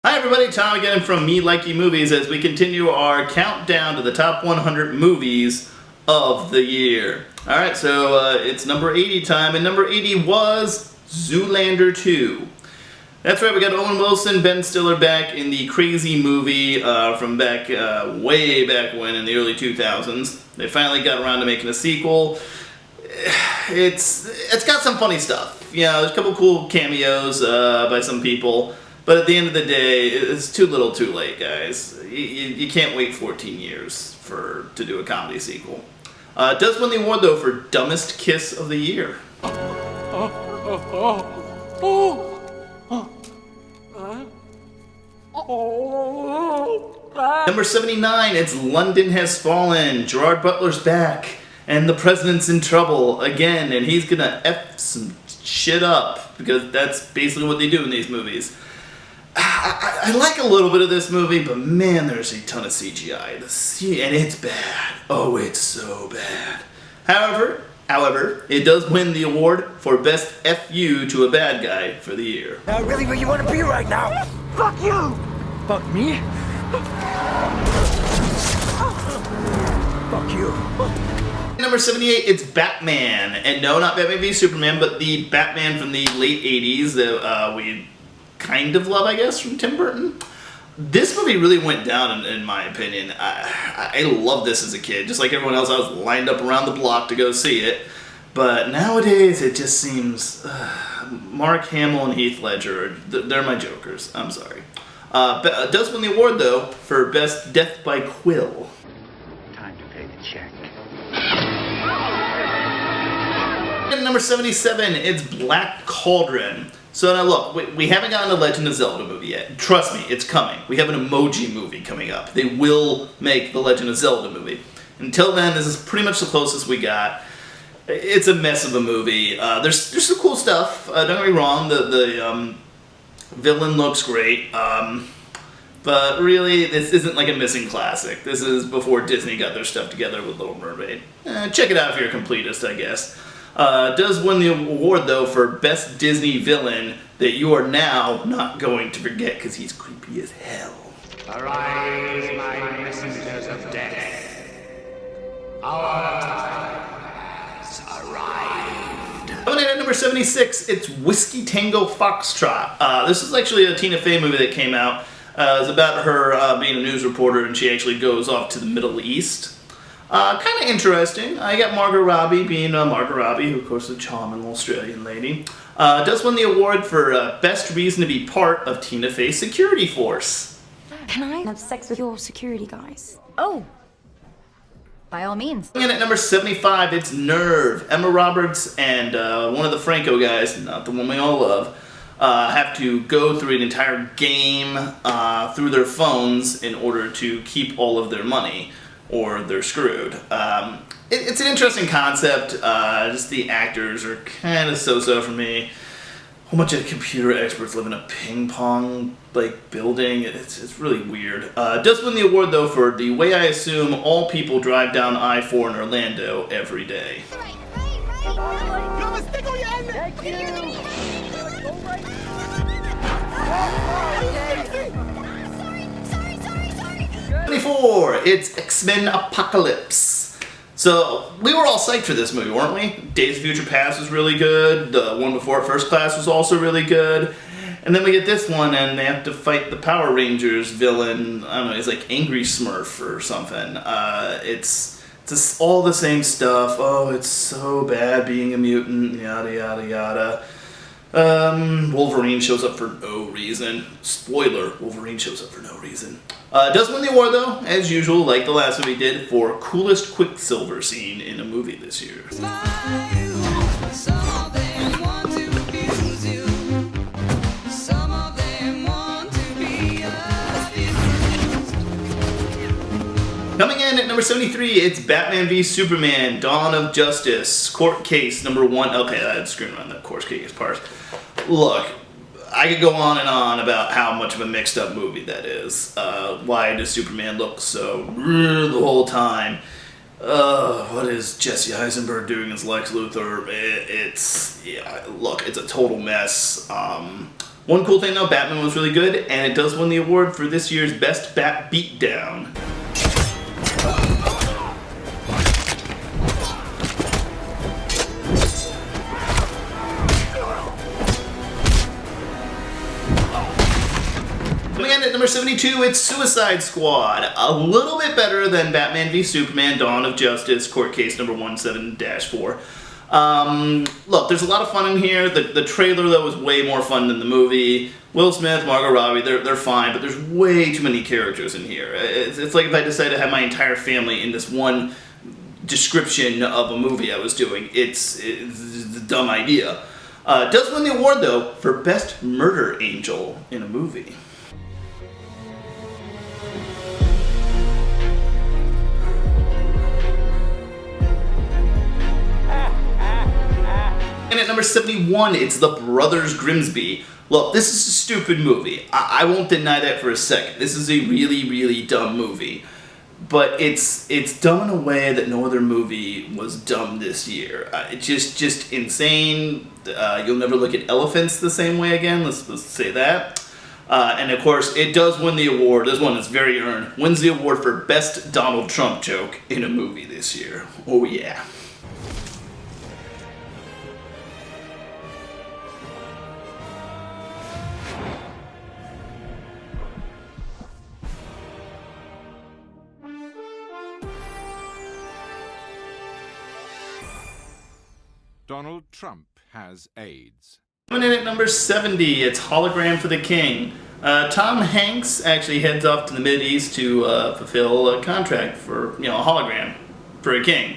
Hi everybody, Tom again from Me Likey Movies as we continue our countdown to the top 100 movies of the year. Alright, so it's number 80 time, and number 80 was Zoolander 2. That's right, we got Owen Wilson, Ben Stiller back in the crazy movie from back, way back when in the early 2000s. They finally got around to making a sequel. It's got some funny stuff. You know, there's a couple cool cameos by some people. But at the end of the day, it's too little too late, guys. You can't wait 14 years to do a comedy sequel. It does win the award, though, for Dumbest Kiss of the Year. Number 79, it's London Has Fallen. Gerard Butler's back, and the president's in trouble again, and he's gonna F some shit up, because that's basically what they do in these movies. I like a little bit of this movie, but man, there's a ton of CGI. And it's bad. Oh, it's so bad. However, it does win the award for Best FU to a Bad Guy for the year. Now, really where you want to be right now? Fuck you! Fuck me? Fuck you. Number 78, it's Batman. And no, not Batman v Superman, but the Batman from the late 80s that we kind of love, I guess, from Tim Burton. This movie really went down, in my opinion. I loved this as a kid. Just like everyone else, I was lined up around the block to go see it. But nowadays, it just seems... Mark Hamill and Heath Ledger, they're my jokers. I'm sorry. It does win the award, though, for Best Death by Quill. Time to pay the check. And number 77, it's Black Cauldron. So now look, we haven't gotten a Legend of Zelda movie yet. Trust me, it's coming. We have an Emoji movie coming up. They will make the Legend of Zelda movie. Until then, this is pretty much the closest we got. It's a mess of a movie. There's some cool stuff. Don't get me wrong, the villain looks great. But really, this isn't like a missing classic. This is before Disney got their stuff together with Little Mermaid. Check it out if you're a completist, I guess. Does win the award, though, for Best Disney Villain that you are now not going to forget because he's creepy as hell. Arise, my messengers of death. Our time has arrived. Coming in at number 76, it's Whiskey Tango Foxtrot. This is actually a Tina Fey movie that came out. It's about her being a news reporter, and she actually goes off to the Middle East. Kind of interesting. I got Margot Robbie being Margot Robbie, who of course is a charming Australian lady. Does win the award for Best Reason to be Part of Tina Fey's Security Force. Can I have sex with your security guys? Oh, by all means. And at number 75, it's Nerve. Emma Roberts and one of the Franco guys, not the one we all love, have to go through an entire game through their phones in order to keep all of their money, or they're screwed. It's an interesting concept. Just the actors are kind of so-so for me. A whole bunch of computer experts live in a ping pong building. It's really weird. It does win the award, though, for the way I assume all people drive down I-4 in Orlando every day. Thank you! 24, it's X-Men Apocalypse. So, we were all psyched for this movie, weren't we? Days of Future Past was really good, the one before it, First Class, was also really good. And then we get this one, and they have to fight the Power Rangers villain, I don't know, he's like Angry Smurf or something. It's just all the same stuff. Oh, it's so bad being a mutant, yada yada yada. Wolverine shows up for no reason. Spoiler, Wolverine shows up for no reason. Does win the award, though, as usual, like the last movie did, for Coolest Quicksilver Scene in a movie this year. Coming in at number 73, it's Batman v Superman, Dawn of Justice, Court Case number 1. Okay, I had screwed around that court case part. Look, I could go on and on about how much of a mixed up movie that is. Why does Superman look so the whole time? What is Jesse Eisenberg doing as Lex Luthor? Look, it's a total mess. One cool thing though, Batman was really good, and it does win the award for this year's Best Bat Beatdown. Coming in at number 72, it's Suicide Squad. A little bit better than Batman v Superman: Dawn of Justice, court case number 17-4. Look, there's a lot of fun in here. The trailer, though, was way more fun than the movie. Will Smith, Margot Robbie, they're fine, but there's way too many characters in here. It's like if I decided to have my entire family in this one description of a movie I was doing. It's a dumb idea. It does win the award, though, for Best Murder Angel in a movie. And at number 71, it's The Brothers Grimsby. Look, this is a stupid movie. I won't deny that for a second. This is a really, really dumb movie. But it's dumb in a way that no other movie was dumb this year. It's just insane. You'll never look at elephants the same way again. Let's say that. And of course, it does win the award. This one is very earned. Wins the award for Best Donald Trump Joke in a movie this year. Oh yeah. Donald Trump has AIDS. Coming in at number 70, it's Hologram for the King. Tom Hanks actually heads off to the Mideast to fulfill a contract for, a hologram for a king.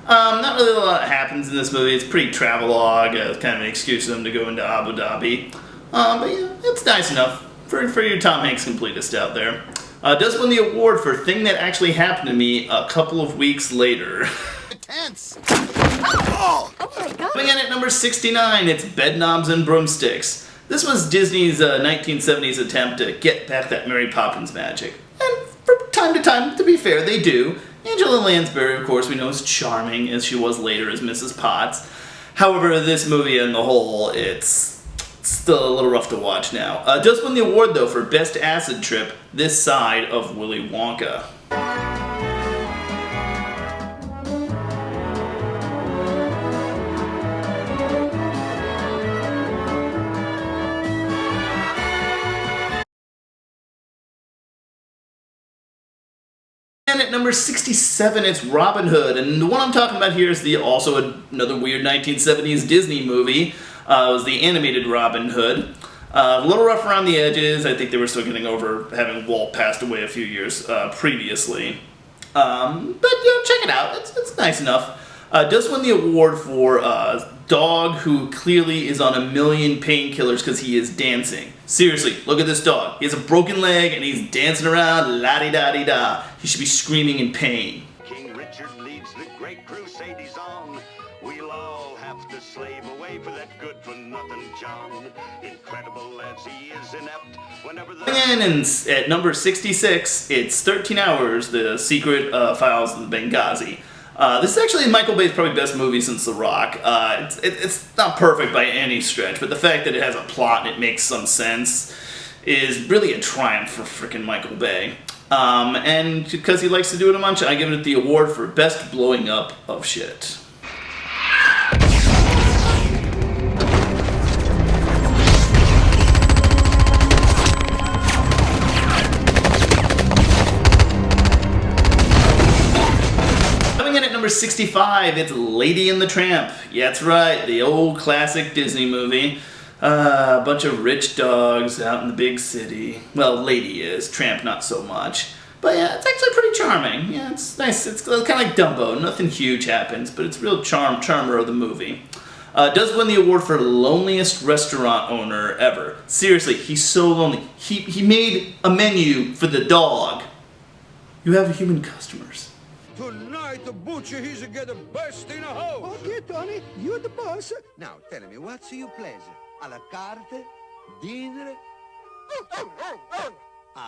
Not really a lot happens in this movie. It's pretty travelogue. It's kind of an excuse for them to go into Abu Dhabi. But yeah, it's nice enough for your Tom Hanks completist out there. Does win the award for Thing That Actually Happened to Me a couple of weeks later. Tense. Oh my god. Coming in at number 69, it's Bedknobs and Broomsticks. This was Disney's 1970s attempt to get back that Mary Poppins magic. And from time to time, to be fair, they do. Angela Lansbury, of course, we know is charming, as she was later as Mrs. Potts. However, this movie on the whole, it's still a little rough to watch now. Does win the award, though, for Best Acid Trip this side of Willy Wonka. And at number 67, it's Robin Hood, and the one I'm talking about here is also another weird 1970s Disney movie. It was the animated Robin Hood. A little rough around the edges. I think they were still getting over having Walt passed away a few years previously. But check it out. It's nice enough. Does win the award for dog who clearly is on a million painkillers because he is dancing. Seriously, look at this dog. He has a broken leg and he's dancing around la-di-da-di-da. He should be screaming in pain. King Richard leads the great crusade he's on. We'll all have to slave away for that good-for-nothing John. Incredible as he is inept whenever the... And at number 66, it's 13 Hours, The Secret Files of Benghazi. This is actually Michael Bay's probably best movie since The Rock. It's not perfect by any stretch, but the fact that it has a plot and it makes some sense is really a triumph for frickin' Michael Bay. And because he likes to do it a bunch, I give it the award for Best Blowing Up of Shit. Number 65, it's Lady and the Tramp. Yeah, that's right, the old classic Disney movie. A bunch of rich dogs out in the big city. Well, Lady is, Tramp not so much. But yeah, it's actually pretty charming. Yeah, it's nice. It's kind of like Dumbo. Nothing huge happens, but it's real charmer of the movie. Does win the award for loneliest restaurant owner ever. Seriously, he's so lonely. He made a menu for the dog. You have human customers. Tonight the butcher he's get the best in the house. Okay, Tony, you're the boss. Now tell me, what's your pleasure? A la carte, dinner.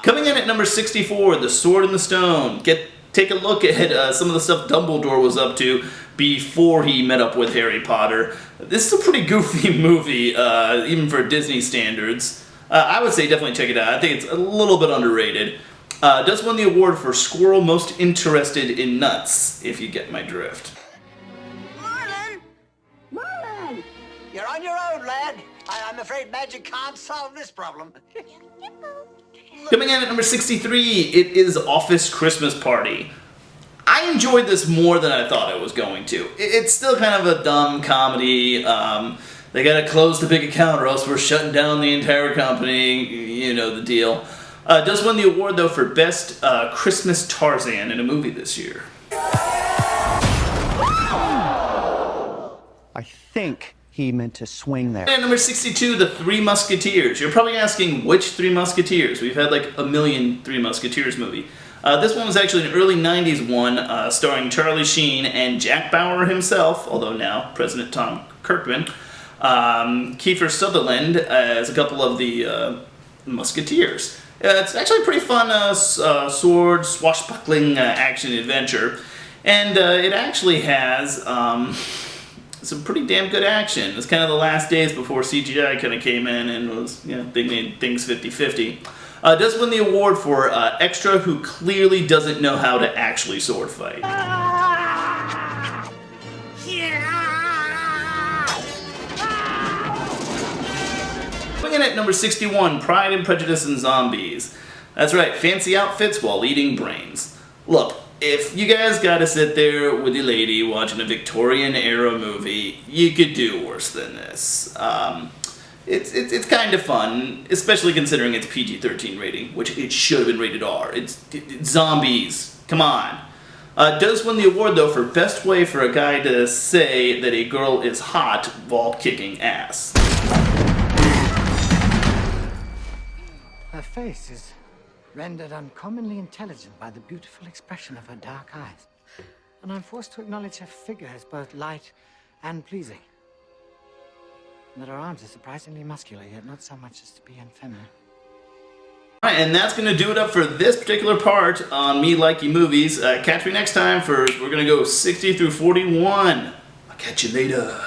Coming in at number 64, The Sword and the Stone. Get take a look at some of the stuff Dumbledore was up to before he met up with Harry Potter. This is a pretty goofy movie, even for Disney standards. I would say definitely check it out. I think it's a little bit underrated. Does win the award for Squirrel Most Interested in Nuts, if you get my drift. Marlin! Marlin! You're on your own, lad. I'm afraid magic can't solve this problem. Coming in at number 63, it is Office Christmas Party. I enjoyed this more than I thought I was going to. It's still kind of a dumb comedy. They gotta close the big account or else we're shutting down the entire company. You know the deal. Does win the award, though, for Best Christmas Tarzan in a movie this year. I think he meant to swing there. And number 62, The Three Musketeers. You're probably asking, which Three Musketeers? We've had like a million Three Musketeers movie. This one was actually an early 90s one, starring Charlie Sheen and Jack Bauer himself, although now President Tom Kirkman. Kiefer Sutherland as a couple of the Musketeers. It's actually a pretty fun sword swashbuckling action adventure, and it actually has some pretty damn good action. It's kind of the last days before CGI kind of came in and was, you know, they made things 50-50. Does win the award for extra who clearly doesn't know how to actually sword fight. Coming in at number 61, Pride and Prejudice and Zombies. That's right, fancy outfits while eating brains. Look, if you guys gotta sit there with your lady watching a Victorian era movie, you could do worse than this. It's kind of fun, especially considering its PG-13 rating, which it should have been rated R. It's zombies. Come on. Does win the award, though, for best way for a guy to say that a girl is hot while kicking ass. Her face is rendered uncommonly intelligent by the beautiful expression of her dark eyes. And I'm forced to acknowledge her figure is both light and pleasing. And that her arms are surprisingly muscular, yet not so much as to be unfeminine. Alright, and that's going to do it up for this particular part on Me Likey Movies. Catch me next time for, we're going to go 60 through 41. I'll catch you later.